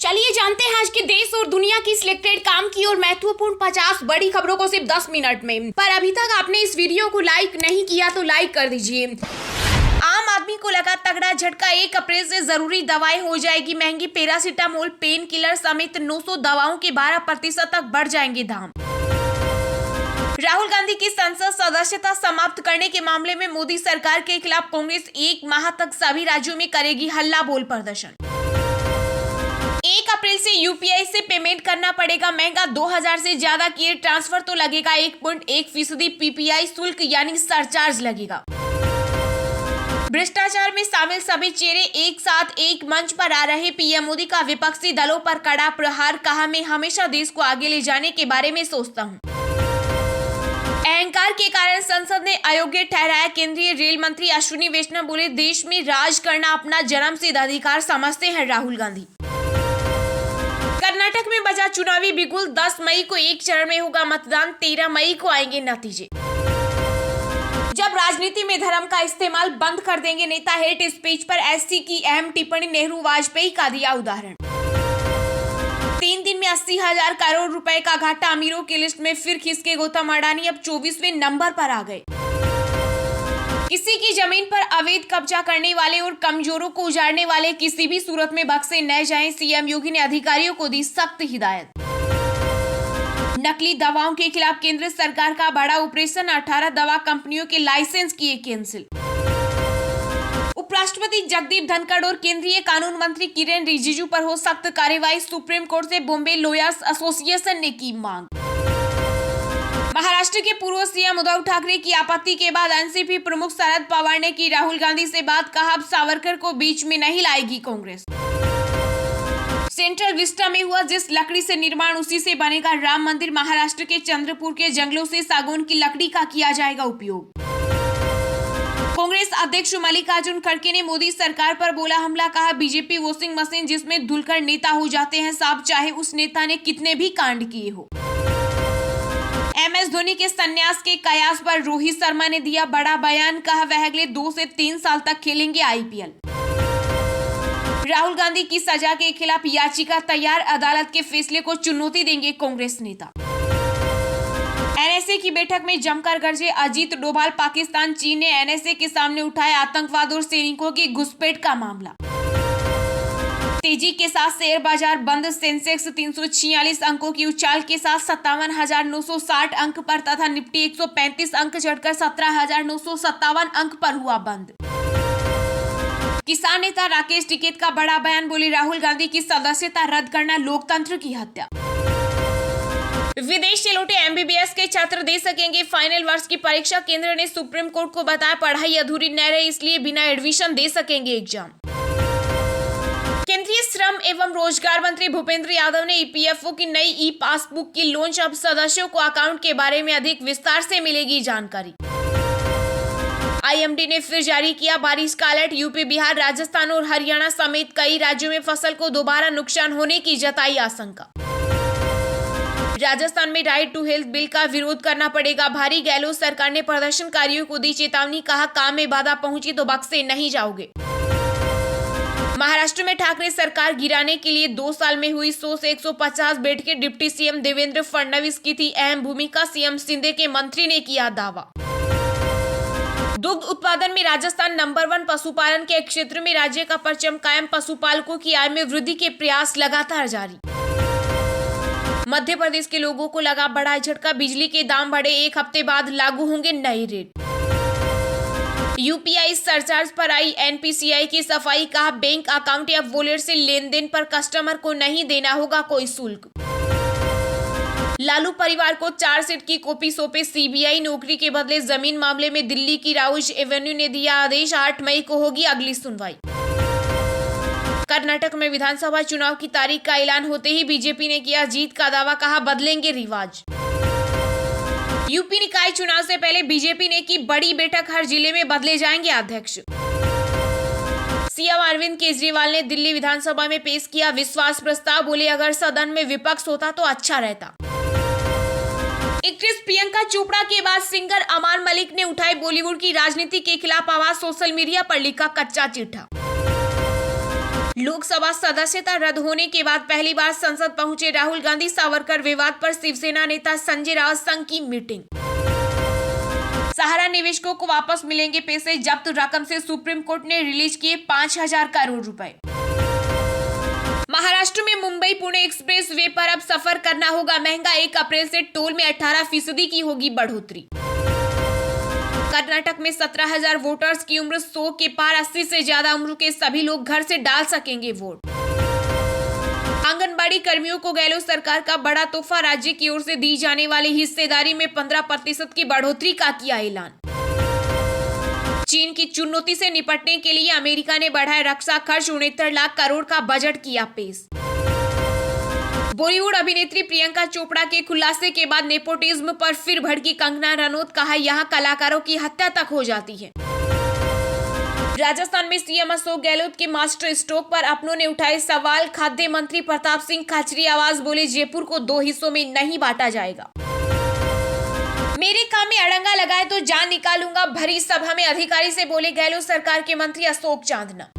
चलिए जानते हैं आज के देश और दुनिया की सिलेक्टेड काम की और महत्वपूर्ण 50 बड़ी खबरों को सिर्फ 10 मिनट में। पर अभी तक आपने इस वीडियो को लाइक नहीं किया तो लाइक कर दीजिए। आम आदमी को लगा तगड़ा झटका, 1 अप्रैल से जरूरी दवाएं हो जाएगी महंगी। पैरासीटामोल, पेन किलर समेत 900 दवाओं के 12% तक बढ़ जाएंगे दाम। राहुल गांधी की संसद सदस्यता समाप्त करने के मामले में मोदी सरकार के खिलाफ कांग्रेस 1 माह तक सभी राज्यों में करेगी हल्ला बोल प्रदर्शन। 1 अप्रैल से यूपीआई से पेमेंट करना पड़ेगा महंगा। 2000 से ज्यादा किए ट्रांसफर तो लगेगा 1.1% पीपीआई शुल्क यानी सरचार्ज लगेगा। भ्रष्टाचार में शामिल सभी चेहरे एक साथ एक मंच पर आ रहे पीएम मोदी का विपक्षी दलों पर कड़ा प्रहार। कहा, मैं हमेशा देश को आगे ले जाने के बारे में सोचता हूँ। अहंकार के कारण संसद ने अयोग्य ठहराया केंद्रीय रेल मंत्री अश्विनी वैष्णव। बोले, देश में राज करना अपना जन्मसिद्ध अधिकार समझते हैं राहुल गांधी। कर्नाटक में बजा चुनावी बिगुल, 10 मई को एक चरण में होगा मतदान, 13 मई को आएंगे नतीजे। जब राजनीति में धर्म का इस्तेमाल बंद कर देंगे नेता, हेट स्पीच पर एससी की अहम टिप्पणी, नेहरू वाजपेयी का दिया उदाहरण। 3 दिन में 80,000 करोड़ रुपए का घाटा, अमीरों की लिस्ट में फिर खिसके गौतम अडानी, अब 24वें नंबर पर आ गए। किसी की जमीन पर अवैध कब्जा करने वाले और कमजोरों को उजाड़ने वाले किसी भी सूरत में बख्शे न जाएं, सीएम योगी ने अधिकारियों को दी सख्त हिदायत। नकली दवाओं के खिलाफ केंद्र सरकार का बड़ा ऑपरेशन, 18 दवा कंपनियों के लाइसेंस किए कैंसिल। उपराष्ट्रपति जगदीप धनखड़ और केंद्रीय कानून मंत्री किरेन रिजिजू पर हो सख्त कार्रवाई, सुप्रीम कोर्ट से बॉम्बे लॉयर्स एसोसिएशन ने की मांग। महाराष्ट्र के पूर्व सीएम उद्धव ठाकरे की आपत्ति के बाद एनसीपी प्रमुख शरद पवार ने की राहुल गांधी से बात। कहा, अब सावरकर को बीच में नहीं लाएगी कांग्रेस। सेंट्रल विस्टा में हुआ जिस लकड़ी से निर्माण उसी से बनेगा राम मंदिर। महाराष्ट्र के चंद्रपुर के जंगलों से सागौन की लकड़ी का किया जाएगा उपयोग। कांग्रेस अध्यक्ष मल्लिकार्जुन खड़गे ने मोदी सरकार पर बोला हमला। कहा, बीजेपी वॉशिंग मशीन जिसमें धुलकर नेता हो जाते हैं साहब, चाहे उस नेता ने कितने भी कांड किए हो। एमएस धोनी के संन्यास के कयास पर रोहित शर्मा ने दिया बड़ा बयान। कहा, वह अगले 2 से 3 साल तक खेलेंगे आईपीएल। राहुल गांधी की सजा के खिलाफ याचिका तैयार, अदालत के फैसले को चुनौती देंगे कांग्रेस नेता। एनएसए की बैठक में जमकर गरजे अजीत डोभाल। पाकिस्तान, चीन ने एनएसए के सामने उठाया आतंकवाद और सैनिकों की घुसपैठ का मामला। तेजी के साथ शेयर बाजार बंद, सेंसेक्स 346 अंकों की उछाल के साथ 57,960 अंक पर तथा निफ्टी 135 अंक चढ़कर 17,957 अंक पर हुआ बंद। किसान नेता राकेश टिकैत का बड़ा बयान। बोले, राहुल गांधी की सदस्यता रद्द करना लोकतंत्र की हत्या। विदेश से लौटे एमबीबीएस के छात्र दे सकेंगे फाइनल वर्ष की परीक्षा। केंद्र ने सुप्रीम कोर्ट को बताया पढ़ाई अधूरी न रहे, इसलिए बिना एडमिशन दे सकेंगे एग्जाम। केंद्रीय श्रम एवं रोजगार मंत्री भूपेंद्र यादव ने ईपीएफओ की नई ई पासबुक की लॉन्च। अब सदस्यों को अकाउंट के बारे में अधिक विस्तार से मिलेगी जानकारी। आईएमडी ने फिर जारी किया बारिश का अलर्ट। यूपी, बिहार, राजस्थान और हरियाणा समेत कई राज्यों में फसल को दोबारा नुकसान होने की जताई आशंका। राजस्थान में राइट टू हेल्थ बिल का विरोध करना पड़ेगा भारी। गहलोत सरकार ने प्रदर्शनकारियों को दी चेतावनी। कहा, काम में बाधा पहुंची तो बक्से नहीं जाओगे। महाराष्ट्र में ठाकरे सरकार गिराने के लिए 2 साल में हुई 100 से 150 बेड के डिप्टी सीएम देवेंद्र फडणवीस की थी अहम भूमिका। सीएम शिंदे के मंत्री ने किया दावा। दुग्ध उत्पादन में राजस्थान नंबर 1, पशुपालन के क्षेत्र में राज्य का परचम कायम। पशुपालकों की आय में वृद्धि के प्रयास लगातार जारी। मध्य प्रदेश के लोगों को लगा बड़ा झटका, बिजली के दाम बढ़े, 1 हफ्ते बाद लागू होंगे नए रेट। यूपीआई सरचार्ज पर आई एनपीसीआई की सफाई। कहा, बैंक अकाउंट या वॉलेट से लेन देन पर कस्टमर को नहीं देना होगा कोई शुल्क। लालू परिवार को चार्जशीट की कॉपी सौंपे सीबीआई। नौकरी के बदले जमीन मामले में दिल्ली की राउज एवेन्यू ने दिया आदेश। 8 मई को होगी अगली सुनवाई। कर्नाटक में विधानसभा चुनाव की तारीख का ऐलान होते ही बीजेपी ने किया जीत का दावा। कहा, बदलेंगे रिवाज। यूपी निकाय चुनाव से पहले बीजेपी ने की बड़ी बैठक, हर जिले में बदले जाएंगे अध्यक्ष। सीएम अरविंद केजरीवाल ने दिल्ली विधानसभा में पेश किया विश्वास प्रस्ताव। बोले, अगर सदन में विपक्ष होता तो अच्छा रहता। एक्ट्रेस प्रियंका चोपड़ा के बाद सिंगर अमान मलिक ने उठाई बॉलीवुड की राजनीति के खिलाफ आवाज। सोशल मीडिया पर लिखा कच्चा चिट्ठा। लोकसभा सदस्यता रद्द होने के बाद पहली बार संसद पहुंचे राहुल गांधी। सावरकर विवाद पर शिवसेना नेता संजय राउत संघ की मीटिंग। सहारा निवेशकों को वापस मिलेंगे पैसे, जब्त रकम से सुप्रीम कोर्ट ने रिलीज किए 5,000 करोड़ रुपए। महाराष्ट्र में मुंबई पुणे एक्सप्रेस वे पर अब सफर करना होगा महंगा। 1 अप्रैल से टोल में 18% की होगी बढ़ोतरी। कर्नाटक में 17,000 वोटर्स की उम्र 100 के पार। 80 से ज्यादा उम्र के सभी लोग घर से डाल सकेंगे वोट। आंगनबाड़ी कर्मियों को गहलोत सरकार का बड़ा तोहफा। राज्य की ओर से दी जाने वाली हिस्सेदारी में 15% की बढ़ोतरी का किया ऐलान। चीन की चुनौती से निपटने के लिए अमेरिका ने बढ़ाया रक्षा खर्च। 69 लाख करोड़ का बजट किया पेश। बॉलीवुड अभिनेत्री प्रियंका चोपड़ा के खुलासे के बाद नेपोटिज्म पर फिर भड़की कंगना रनौत। कहा, यहां कलाकारों की हत्या तक हो जाती है। राजस्थान में सीएम अशोक गहलोत के मास्टर स्ट्रोक पर अपनों ने उठाए सवाल। खाद्य मंत्री प्रताप सिंह खचरी आवाज बोले, जयपुर को 2 हिस्सों में नहीं बांटा जाएगा। मेरे काम में अड़ंगा लगाए तो जान निकालूंगा। भरी सभा में अधिकारी से बोले गहलोत सरकार के मंत्री अशोक चांदना।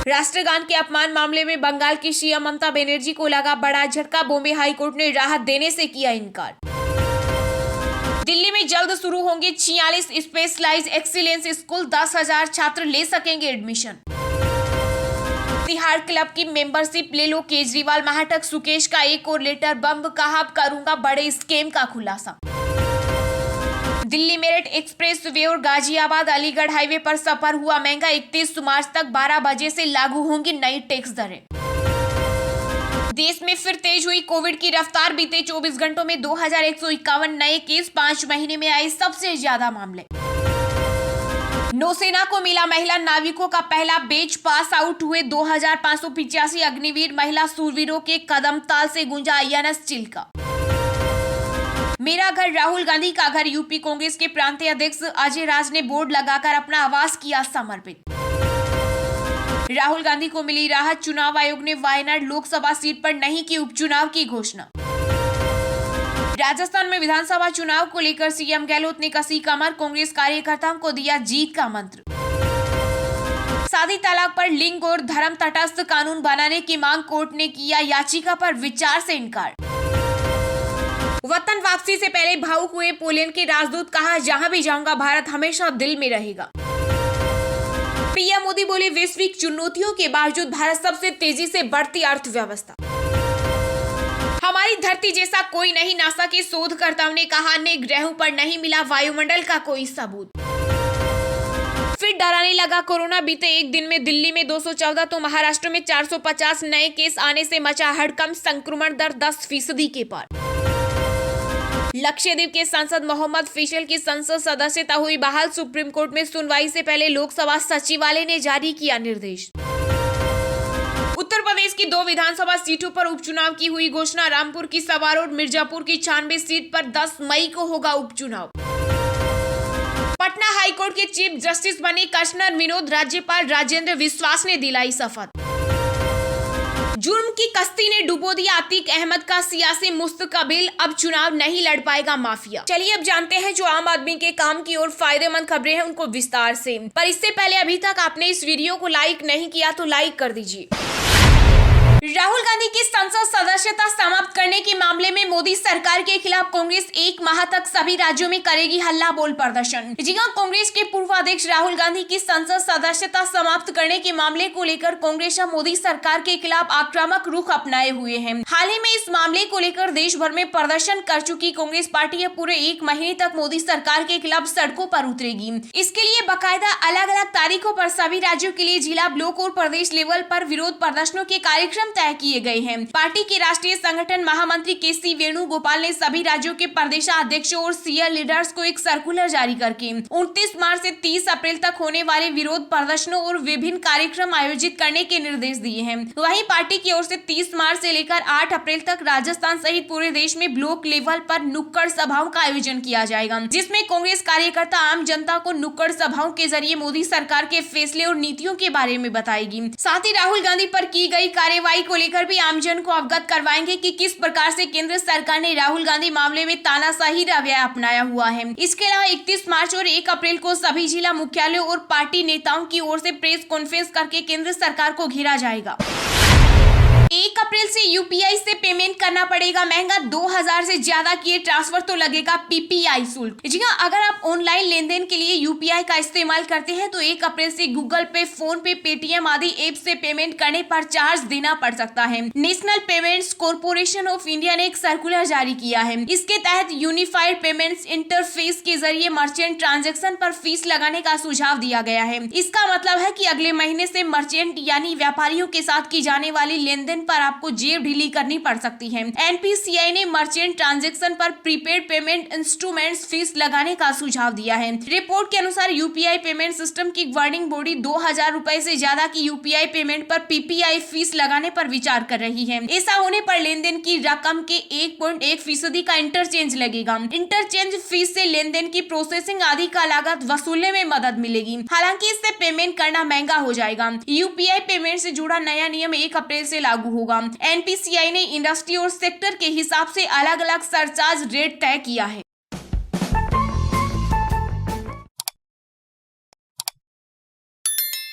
राष्ट्रगान के अपमान मामले में बंगाल की सीएम ममता बनर्जी को लगा बड़ा झटका। बॉम्बे हाईकोर्ट ने राहत देने से किया इनकार। दिल्ली में जल्द शुरू होंगे 46 स्पेशलाइज्ड एक्सीलेंस स्कूल। 10,000 छात्र ले सकेंगे एडमिशन। तिहाड़ क्लब की मेंबरशिप ले लो केजरीवाल। महाटक सुकेश का एक और लेटर बम। कहा, करूंगा बड़े स्कैम का खुलासा। दिल्ली मेरठ एक्सप्रेस वे और गाजियाबाद अलीगढ़ हाईवे पर सफर हुआ महंगा। 31 मार्च तक 12 बजे से लागू होंगी नई टैक्स दरें। देश में फिर तेज हुई कोविड की रफ्तार। बीते 24 घंटों में 2,151 नए केस। 5 महीने में आए सबसे ज्यादा मामले। नौसेना को मिला महिला नाविकों का पहला बैच। पास आउट हुए 2,585 अग्निवीर महिला सूरवीरों के कदम ताल से गूंजा INS चिल्का। मेरा घर राहुल गांधी का घर। यूपी कांग्रेस के प्रांतीय अध्यक्ष अजय राज ने बोर्ड लगाकर अपना आवास किया समर्पित। राहुल गांधी को मिली राहत। चुनाव आयोग ने वायनाड लोकसभा सीट पर नहीं की उपचुनाव की घोषणा। राजस्थान में विधानसभा चुनाव को लेकर सीएम गहलोत ने कसी कमर। कांग्रेस कार्यकर्ताओं को दिया जीत का मंत्र। शादी तलाक पर लिंग और धर्म तटस्थ कानून बनाने की मांग। कोर्ट ने किया याचिका पर विचार से इनकार। वतन वापसी से पहले भावुक हुए पोलैंड के राजदूत। कहा, जहां भी जाऊंगा भारत हमेशा दिल में रहेगा। पीएम मोदी बोले, वैश्विक चुनौतियों के बावजूद भारत सबसे तेजी से बढ़ती अर्थव्यवस्था। हमारी धरती जैसा कोई नहीं। नासा के शोधकर्ताओं ने कहा, अन्य ग्रहों पर नहीं मिला वायुमंडल का कोई सबूत। फिर डराने लगा कोरोना। बीते एक दिन में दिल्ली में 214 तो महाराष्ट्र में 450 नए केस आने से मचा हड़कंप। संक्रमण दर 10% के पार। लक्षद्वीप के सांसद मोहम्मद फैसल की संसद सदस्यता हुई बहाल। सुप्रीम कोर्ट में सुनवाई से पहले लोकसभा सचिवालय ने जारी किया निर्देश। उत्तर प्रदेश की 2 विधानसभा सीटों पर उपचुनाव की हुई घोषणा। रामपुर की सवार और मिर्जापुर की 96 सीट पर 10 मई को होगा उपचुनाव। पटना हाईकोर्ट के चीफ जस्टिस बने कृष्णन विनोद। राज्यपाल राजेंद्र विश्वास ने दिलाई शपथ। जुर्म की कश्ती ने डुबो दिया अतीक अहमद का सियासी मुस्तकबिल। अब चुनाव नहीं लड़ पाएगा माफिया। चलिए अब जानते हैं जो आम आदमी के काम की और फायदेमंद खबरें हैं उनको विस्तार से। पर इससे पहले अभी तक आपने इस वीडियो को लाइक नहीं किया तो लाइक कर दीजिए। राहुल गांधी की संसद सदस्यता समाप्त करने के मामले में मोदी सरकार के खिलाफ कांग्रेस 1 माह तक सभी राज्यों में करेगी हल्ला बोल प्रदर्शन। जी हां, कांग्रेस के पूर्व अध्यक्ष राहुल गांधी की संसद सदस्यता समाप्त करने के मामले को लेकर कांग्रेस मोदी सरकार के खिलाफ आक्रामक रुख अपनाए हुए है। हाल ही में इस मामले को लेकर देश भर में प्रदर्शन कर चुकी कांग्रेस पार्टी अब पूरे 1 महीने तक मोदी सरकार के खिलाफ सड़कों पर उतरेगी। इसके लिए बाकायदा अलग अलग तारीखों पर सभी राज्यों के लिए जिला, ब्लॉक और प्रदेश लेवल पर विरोध प्रदर्शनों के कार्यक्रम तय किए गए हैं। पार्टी के राष्ट्रीय संगठन महामंत्री KC वेणुगोपाल ने सभी राज्यों के प्रदेशाध्यक्षों और सीनियर लीडर्स को एक सर्कुलर जारी करके 29 मार्च से 30 अप्रैल तक होने वाले विरोध प्रदर्शनों और विभिन्न कार्यक्रम आयोजित करने के निर्देश दिए हैं। वहीं पार्टी की ओर से 30 मार्च से लेकर 8 अप्रैल तक राजस्थान सहित पूरे देश में ब्लॉक लेवल पर नुक्कड़ सभाओं का आयोजन किया जाएगा, जिसमें कांग्रेस कार्यकर्ता आम जनता को नुक्कड़ सभाओं के जरिए मोदी सरकार के फैसले और नीतियों के बारे में बताएगी। साथ ही राहुल गांधी पर की गई कार्रवाई को लेकर भी आम आमजन को अवगत करवाएंगे कि किस प्रकार से केंद्र सरकार ने राहुल गांधी मामले में तानाशाही रवैया अपनाया हुआ है। इसके अलावा 31 मार्च और 1 अप्रैल को सभी जिला मुख्यालयों और पार्टी नेताओं की ओर से प्रेस कॉन्फ्रेंस करके केंद्र सरकार को घेरा जाएगा। 1 अप्रैल से यूपीआई से पेमेंट करना पड़ेगा महंगा, 2000 से ज्यादा किए ट्रांसफर तो लगेगा पीपीआई शुल्क। जी हाँ, अगर आप ऑनलाइन लेनदेन के लिए यूपीआई का इस्तेमाल करते हैं तो 1 अप्रैल से गूगल पे, फोन पे, पेटीएम आदि ऐप से पेमेंट करने पर चार्ज देना पड़ सकता है। National payments corporation of India ने एक सर्कुलर जारी किया है। इसके तहत यूनिफाइड पेमेंट्स इंटरफेस के जरिए मर्चेंट ट्रांजेक्शन पर फीस लगाने का सुझाव दिया गया है। इसका मतलब है कि अगले महीने से मर्चेंट यानी व्यापारियों के साथ की जाने वाली लेनदेन पर आपको जेब ढीली करनी पड़ सकती है। एनपीसीआई ने मर्चेंट ट्रांजैक्शन पर प्रीपेड पेमेंट इंस्ट्रूमेंट्स फीस लगाने का सुझाव दिया है। रिपोर्ट के अनुसार यूपीआई पेमेंट सिस्टम की गवर्निंग बॉडी 2000 रुपए से ज्यादा की यूपीआई पेमेंट पर पीपीआई फीस लगाने पर विचार कर रही है। ऐसा होने पर लेनदेन की रकम के 1.1% का इंटरचेंज लगेगा। इंटरचेंज फीस से लेनदेन की प्रोसेसिंग आदि का लागत वसूलने में मदद मिलेगी। हालांकि इससे पेमेंट करना महंगा हो जाएगा। यूपीआई पेमेंट से जुड़ा नया नियम 1 अप्रैल से लागू होगा। एनपीसीआई ने इंडस्ट्री और सेक्टर के हिसाब से अलग अलग सरचार्ज रेट तय किया है।